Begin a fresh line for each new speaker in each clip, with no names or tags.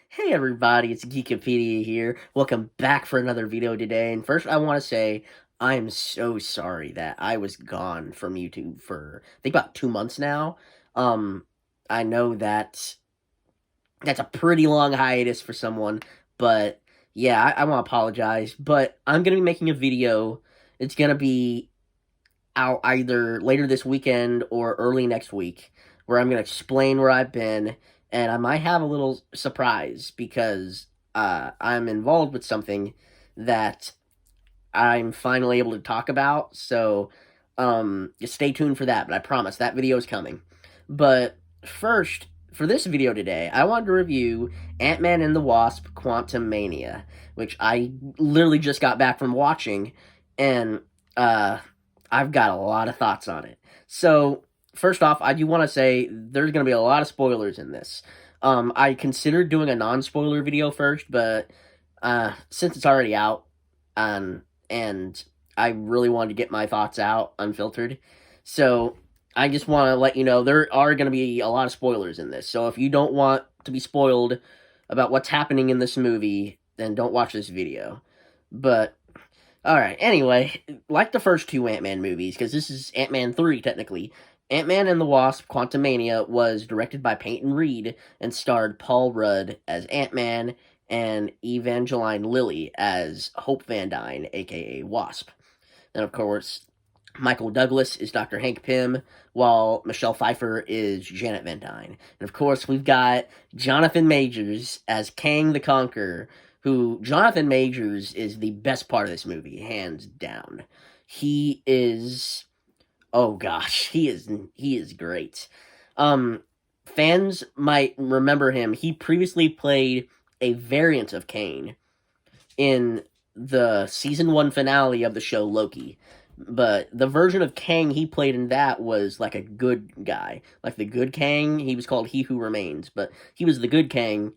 Hey everybody, it's Geekopedia here. Welcome back for another video today. And first, I want to say I am so sorry that I was gone from YouTube for I think about 2 months now. Um, I know that's a pretty long hiatus for someone, but yeah, I want to apologize. But I'm gonna be making a video. It's gonna be out either later this weekend or early next week, where I'm going to explain where I've been, and I might have a little surprise because I'm involved with something that I'm finally able to talk about. So just stay tuned for that. But I promise that video is coming. But first, for this video today, I wanted to review Ant-Man and the Wasp: Quantumania, which I literally just got back from watching, and uh, I've got a lot of thoughts on it. So first off, I do want to say there's going to be a lot of spoilers in this. I considered doing a non-spoiler video first, but since it's already out, and I really wanted to get my thoughts out unfiltered. So I just want to let you know there are going to be a lot of spoilers in this. So if you don't want to be spoiled about what's happening in this movie, then don't watch this video. But alright, anyway, like the first two Ant-Man movies, because this is Ant-Man 3 technically, Ant-Man and the Wasp: Quantumania was directed by Peyton Reed and starred Paul Rudd as Ant-Man and Evangeline Lilly as Hope Van Dyne, aka Wasp. And of course, Michael Douglas is Dr. Hank Pym, while Michelle Pfeiffer is Janet Van Dyne. And of course, we've got Jonathan Majors as Kang the Conqueror, who Jonathan Majors is the best part of this movie, hands down. He is, oh gosh, he is great. Fans might remember him. He previously played a variant of Kang in the season 1 finale of the show Loki. But the version of Kang he played in that was like a good guy. Like the good Kang, he was called He Who Remains, but he was the good Kang.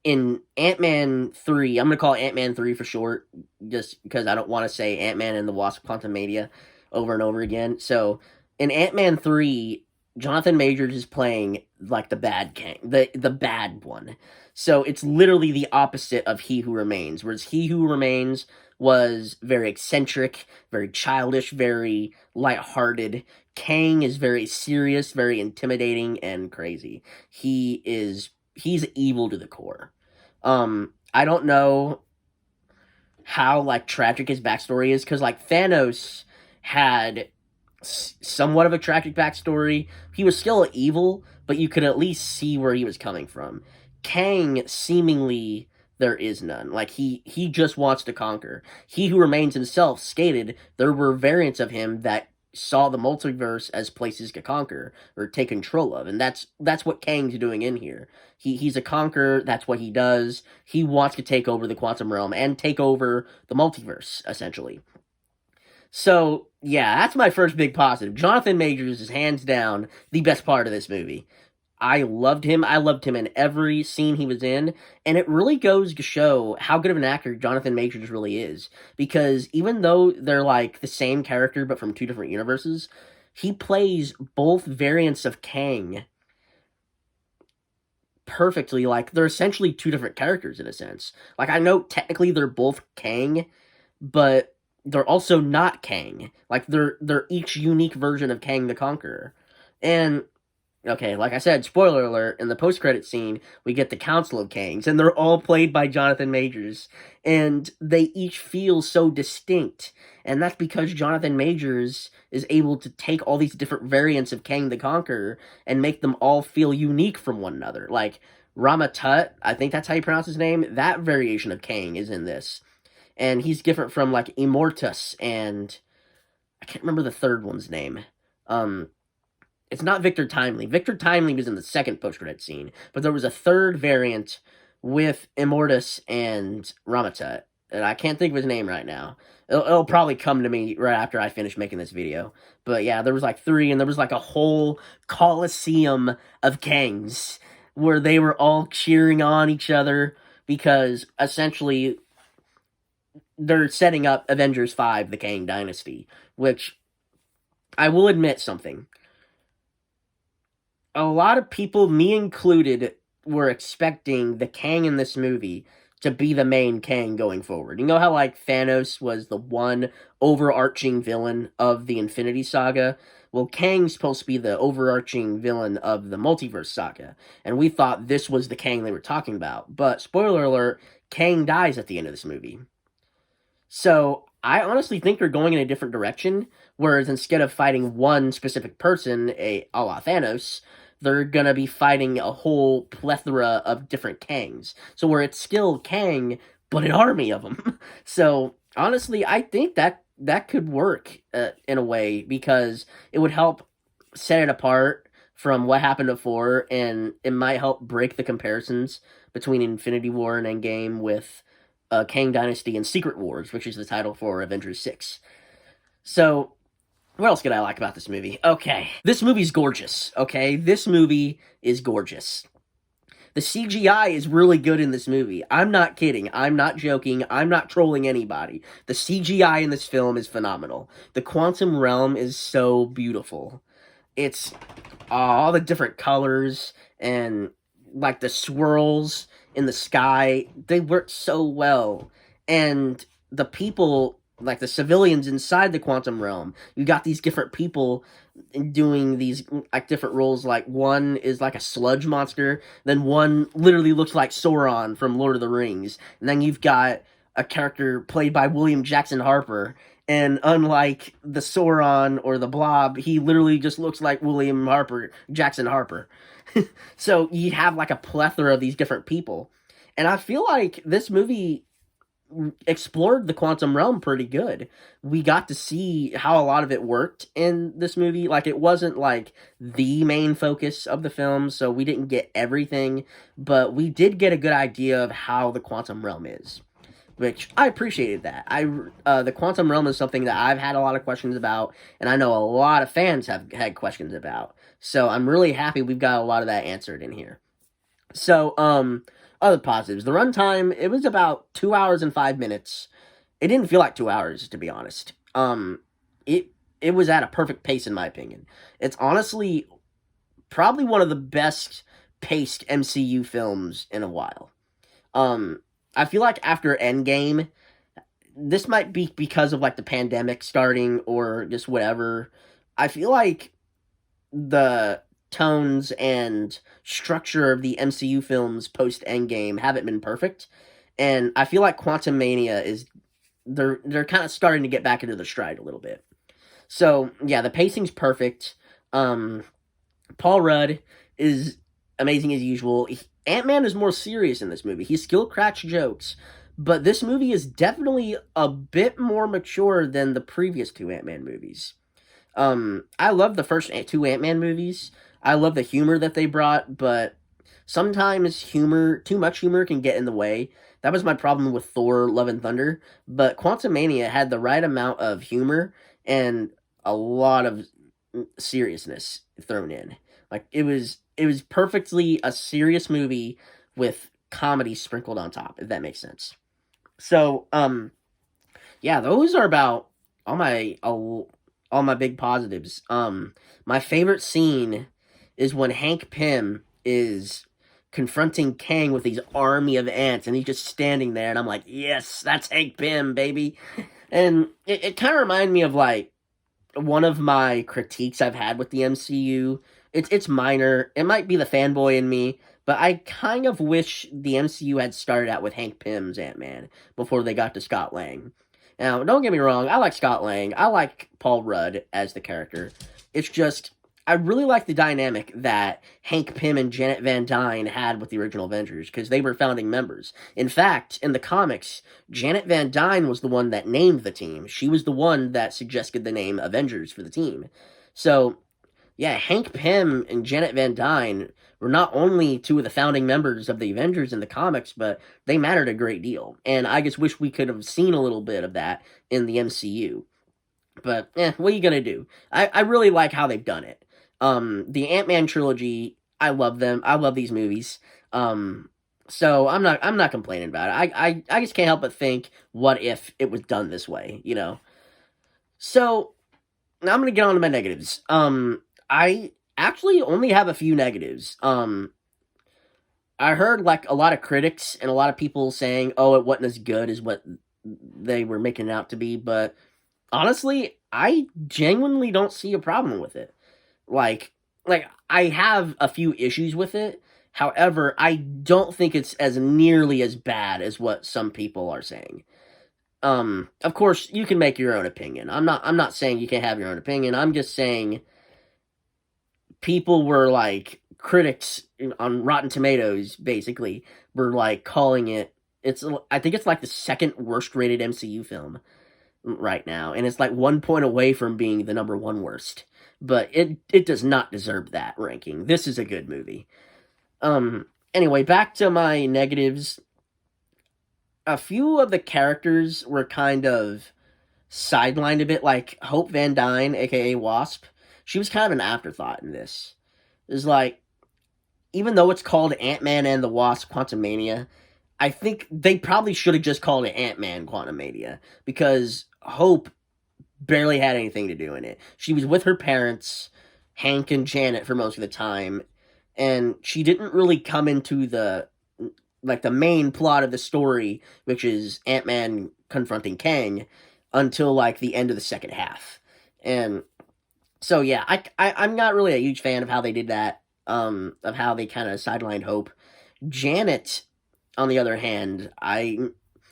In Ant-Man 3, I'm going to call it Ant-Man 3 for short, just because I don't want to say Ant-Man and the Wasp: Quantumania over and over again. So, in Ant-Man 3, Jonathan Majors is playing like the bad Kang, the bad one. So it's literally the opposite of He Who Remains, whereas He Who Remains was very eccentric, very childish, very lighthearted. Kang is very serious, very intimidating, and crazy. He's evil to the core. I don't know how like tragic his backstory is, because like Thanos had somewhat of a tragic backstory. He was still evil, but you could at least see where he was coming from. Kang, seemingly there is none. Like he just wants to conquer. He Who Remains himself stated there were variants of him that saw the multiverse as places to conquer or take control of, and that's what Kang's doing in here. He's a conqueror. That's what he does. He wants to take over the quantum realm and take over the multiverse, essentially. So, yeah, that's my first big positive. Jonathan Majors is hands down the best part of this movie. I loved him. I loved him in every scene he was in, and it really goes to show how good of an actor Jonathan Majors really is. Because even though they're like the same character but from two different universes, he plays both variants of Kang perfectly. Like they're essentially two different characters in a sense. Like I know technically they're both Kang, but they're also not Kang. Like they're each unique version of Kang the Conqueror. And okay, like I said, spoiler alert, in the post-credit scene, we get the Council of Kangs, and they're all played by Jonathan Majors, and they each feel so distinct, and that's because Jonathan Majors is able to take all these different variants of Kang the Conqueror and make them all feel unique from one another. Like, Ramatut, I think that's how you pronounce his name, that variation of Kang is in this, and he's different from, like, Immortus, and I can't remember the third one's name. It's not Victor Timely. Victor Timely was in the second post-credit scene, but there was a third variant with Immortus and Ramatut, and I can't think of his name right now. It'll probably come to me right after I finish making this video. But yeah, there was like three, and there was like a whole coliseum of Kangs where they were all cheering on each other because essentially they're setting up Avengers 5, the Kang Dynasty, which I will admit something. A lot of people, me included, were expecting the Kang in this movie to be the main Kang going forward. You know how, like, Thanos was the one overarching villain of the Infinity Saga? Well, Kang's supposed to be the overarching villain of the Multiverse Saga. And we thought this was the Kang they were talking about. But, spoiler alert, Kang dies at the end of this movie. So, I honestly think they're going in a different direction, whereas instead of fighting one specific person, a la Thanos, they're gonna be fighting a whole plethora of different Kangs. So where it's still Kang, but an army of them. So honestly, I think that could work in a way, because it would help set it apart from what happened before, and it might help break the comparisons between Infinity War and Endgame with Kang Dynasty and Secret Wars, which is the title for Avengers 6. So what else could I like about this movie? Okay. This movie's gorgeous, okay? This movie is gorgeous. The CGI is really good in this movie. I'm not kidding. I'm not joking. I'm not trolling anybody. The CGI in this film is phenomenal. The quantum realm is so beautiful. It's all the different colors and, like, the swirls in the sky. They work so well. And the people, like the civilians inside the quantum realm, you got these different people doing these, like, different roles. Like, one is like a sludge monster, then one literally looks like Sauron from Lord of the Rings, and then you've got a character played by William Jackson Harper, and unlike the Sauron or the Blob, he literally just looks like William Jackson Harper. So you have, like, a plethora of these different people, and I feel like this movie explored the quantum realm pretty good. We got to see how a lot of it worked in this movie. Like, it wasn't like the main focus of the film, so we didn't get everything, but we did get a good idea of how the quantum realm is, which I appreciated that. The quantum realm is something that I've had a lot of questions about, and I know a lot of fans have had questions about. So I'm really happy we've got a lot of that answered in here. So, other positives. The runtime, it was about 2 hours and 5 minutes. It didn't feel like 2 hours, to be honest. It it was at a perfect pace, in my opinion. It's honestly probably one of the best paced MCU films in a while. I feel like after Endgame, this might be because of, like, the pandemic starting or just whatever. I feel like the tones and structure of the MCU films post Endgame haven't been perfect, and I feel like Quantumania is they're kind of starting to get back into the stride a little bit. So yeah, the pacing's perfect. Paul Rudd is amazing as usual. Ant-Man is more serious in this movie. He still cracks jokes, but this movie is definitely a bit more mature than the previous two Ant-Man movies. I love the first two Ant-Man movies. I love the humor that they brought, but sometimes too much humor can get in the way. That was my problem with Thor: Love and Thunder, but Quantumania had the right amount of humor and a lot of seriousness thrown in. Like, it was perfectly a serious movie with comedy sprinkled on top, if that makes sense. So, yeah, those are about all my big positives. My favorite scene is when Hank Pym is confronting Kang with these army of ants, and he's just standing there, and I'm like, yes, that's Hank Pym, baby. And it kind of reminded me of, like, one of my critiques I've had with the MCU. It's minor. It might be the fanboy in me, but I kind of wish the MCU had started out with Hank Pym's Ant-Man before they got to Scott Lang. Now, don't get me wrong, I like Scott Lang. I like Paul Rudd as the character. It's just, I really like the dynamic that Hank Pym and Janet Van Dyne had with the original Avengers, because they were founding members. In fact, in the comics, Janet Van Dyne was the one that named the team. She was the one that suggested the name Avengers for the team. So, yeah, Hank Pym and Janet Van Dyne were not only two of the founding members of the Avengers in the comics, but they mattered a great deal. And I just wish we could have seen a little bit of that in the MCU. But, what are you gonna do? I really like how they've done it. The Ant-Man trilogy, I love them. I love these movies. So I'm not complaining about it. I just can't help but think, what if it was done this way, you know? So, now I'm gonna get on to my negatives. I actually only have a few negatives. I heard like a lot of critics and a lot of people saying, "Oh, it wasn't as good as what they were making it out to be." But honestly, I genuinely don't see a problem with it. Like, like I have a few issues with it. However, I don't think it's as nearly as bad as what some people are saying. Of course, you can make your own opinion. I'm not saying you can't have your own opinion. I'm just saying people were like critics on Rotten Tomatoes basically were like calling it I think it's like the second worst rated MCU film right now, and it's like 1 point away from being the number one worst. But it does not deserve that ranking. This is a good movie. Anyway, back to my negatives. A few of the characters were kind of sidelined a bit, like Hope Van Dyne, aka Wasp. She was kind of an afterthought in this. It's like, even though it's called Ant-Man and the Wasp Quantumania, I think they probably should have just called it Ant-Man Quantumania, because Hope barely had anything to do in it. She was with her parents, Hank and Janet, for most of the time, and she didn't really come into the main plot of the story, which is Ant-Man confronting Kang, until like the end of the second half. And so yeah, I'm not really a huge fan of how they did that. Of how they kind of sidelined Hope. Janet, on the other hand,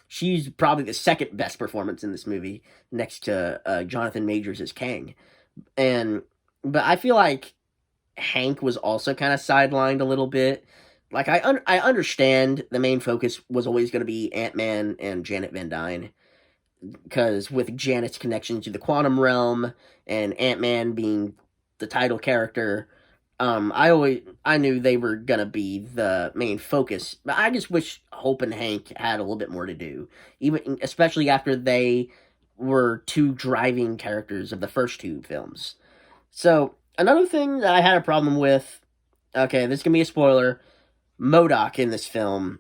she's probably the second best performance in this movie, next to Jonathan Majors as Kang. And but I feel like Hank was also kind of sidelined a little bit. Like I understand the main focus was always going to be Ant-Man and Janet Van Dyne, because with Janet's connection to the quantum realm and Ant-Man being the title character, I knew they were gonna be the main focus. But I just wish Hope and Hank had a little bit more to do, even especially after they were two driving characters of the first two films. So another thing that I had a problem with. Okay, this can be a spoiler. MODOK in this film,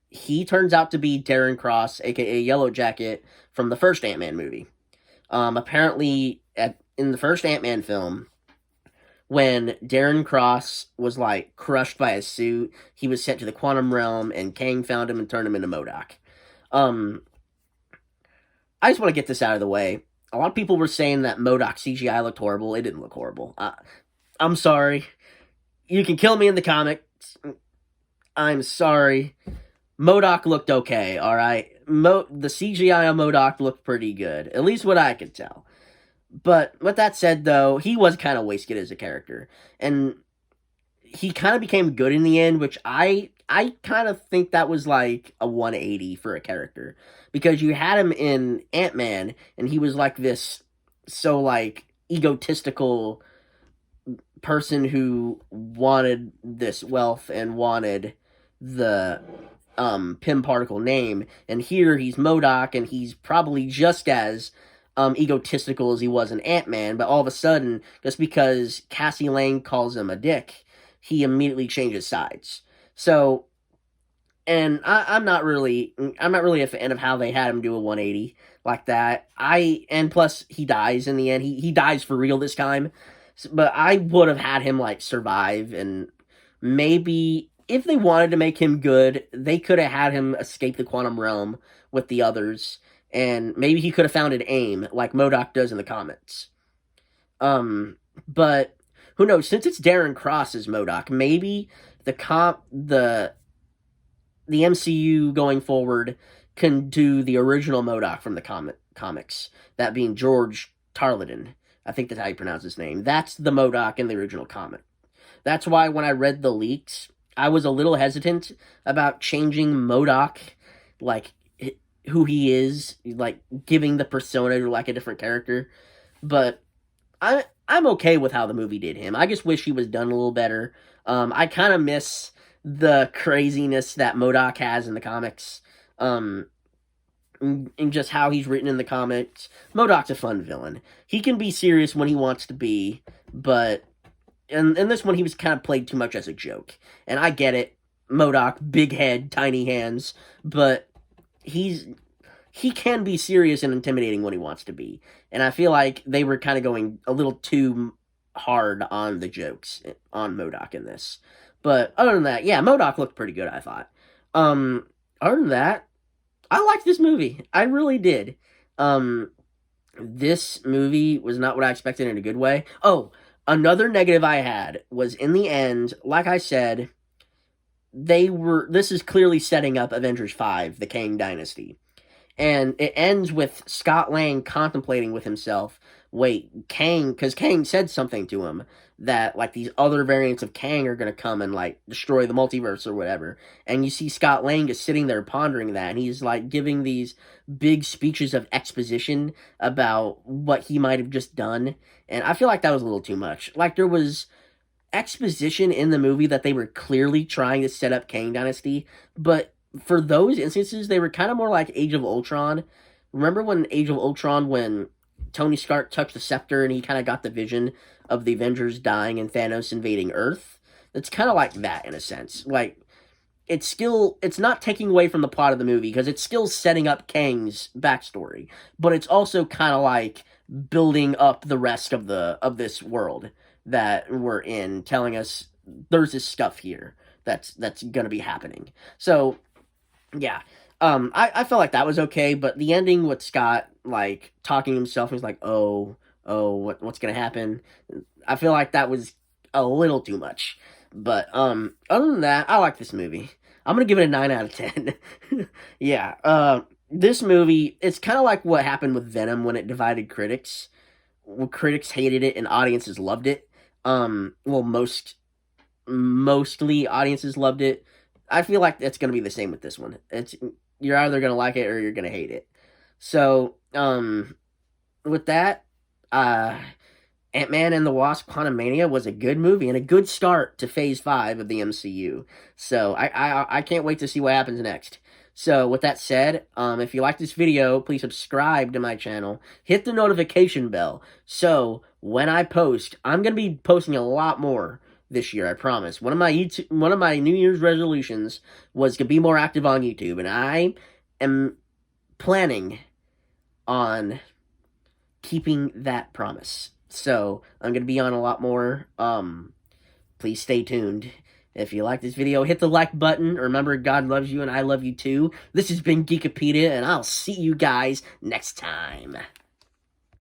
he turns out to be Darren Cross, aka Yellow Jacket, from the first Ant-Man movie. Apparently, in the first Ant-Man film, when Darren Cross was like crushed by a suit, he was sent to the quantum realm, and Kang found him and turned him into MODOK. Um, I just want to get this out of the way. A lot of people were saying that MODOK CGI looked horrible. It didn't look horrible. I'm sorry. You can kill me in the comics. I'm sorry. MODOK looked okay, alright? The CGI on MODOK looked pretty good. At least what I could tell. But with that said, though, he was kind of wasted as a character. And he kind of became good in the end, which I kind of think that was like a 180 for a character. Because you had him in Ant-Man, and he was like this like egotistical person who wanted this wealth and wanted the Pym particle name, and here he's MODOK, and he's probably just as egotistical as he was in Ant-Man, but all of a sudden, just because Cassie Lang calls him a dick, he immediately changes sides. So, and I'm not really a fan of how they had him do a 180 like that. And plus he dies in the end. He dies for real this time. But I would have had him like survive, and maybe if they wanted to make him good, they could have had him escape the quantum realm with the others, and maybe he could have founded AIM like MODOK does in the comics. But who knows? Since it's Darren Cross as MODOK, maybe the MCU going forward can do the original MODOK from the comics, that being George Tarleton. I think that's how you pronounce his name. That's the MODOK in the original comic. That's why when I read the leaks, I was a little hesitant about changing MODOK, like who he is, like giving the persona to like a different character. But I'm okay with how the movie did him. I just wish he was done a little better. I kind of miss the craziness that MODOK has in the comics. And just how he's written in the comics. MODOK's a fun villain. He can be serious when he wants to be, but in this one he was kind of played too much as a joke. And I get it. MODOK, big head, tiny hands, but he can be serious and intimidating when he wants to be. And I feel like they were kind of going a little too hard on the jokes on MODOK in this. But other than that, yeah, MODOK looked pretty good, I thought. Other than that, I liked this movie. I really did. This movie was not what I expected in a good way. Oh, another negative I had was in the end, like I said, this is clearly setting up Avengers 5, the Kang Dynasty. And it ends with Scott Lang contemplating with himself, wait, Kang, because Kang said something to him that, like, these other variants of Kang are going to come and, like, destroy the multiverse or whatever. And you see Scott Lang just sitting there pondering that, and he's, like, giving these big speeches of exposition about what he might have just done. And I feel like that was a little too much. Like, there was exposition in the movie that they were clearly trying to set up Kang Dynasty, but for those instances, they were kind of more like Age of Ultron. Remember when Age of Ultron, when Tony Stark touched the scepter and he kind of got the vision of the Avengers dying and Thanos invading Earth? It's kind of like that in a sense. Like, it's not taking away from the plot of the movie because it's still setting up Kang's backstory, but it's also kind of like building up the rest of this world that we're in, telling us there's this stuff here that's gonna be happening. So yeah. I felt like that was okay, but the ending with Scott, like, talking to himself, he's like, what's gonna happen? I feel like that was a little too much. But, other than that, I like this movie. I'm gonna give it a 9 out of 10. Yeah, this movie, it's kind of like what happened with Venom when it divided critics. Well, critics hated it and audiences loved it. Well, mostly audiences loved it. I feel like that's gonna be the same with this one. You're either gonna like it or you're gonna hate it. So, with that, Ant-Man and the Wasp: Quantumania was a good movie and a good start to Phase 5 of the MCU. So I can't wait to see what happens next. So with that said, if you like this video, please subscribe to my channel. Hit the notification bell. So when I post, I'm gonna be posting a lot more this year, I promise. One of my New Year's resolutions was to be more active on YouTube, and I am planning on keeping that promise. So I'm going to be on a lot more. Please stay tuned. If you like this video, hit the like button. Remember, God loves you and I love you too. This has been Geekopedia, and I'll see you guys next time.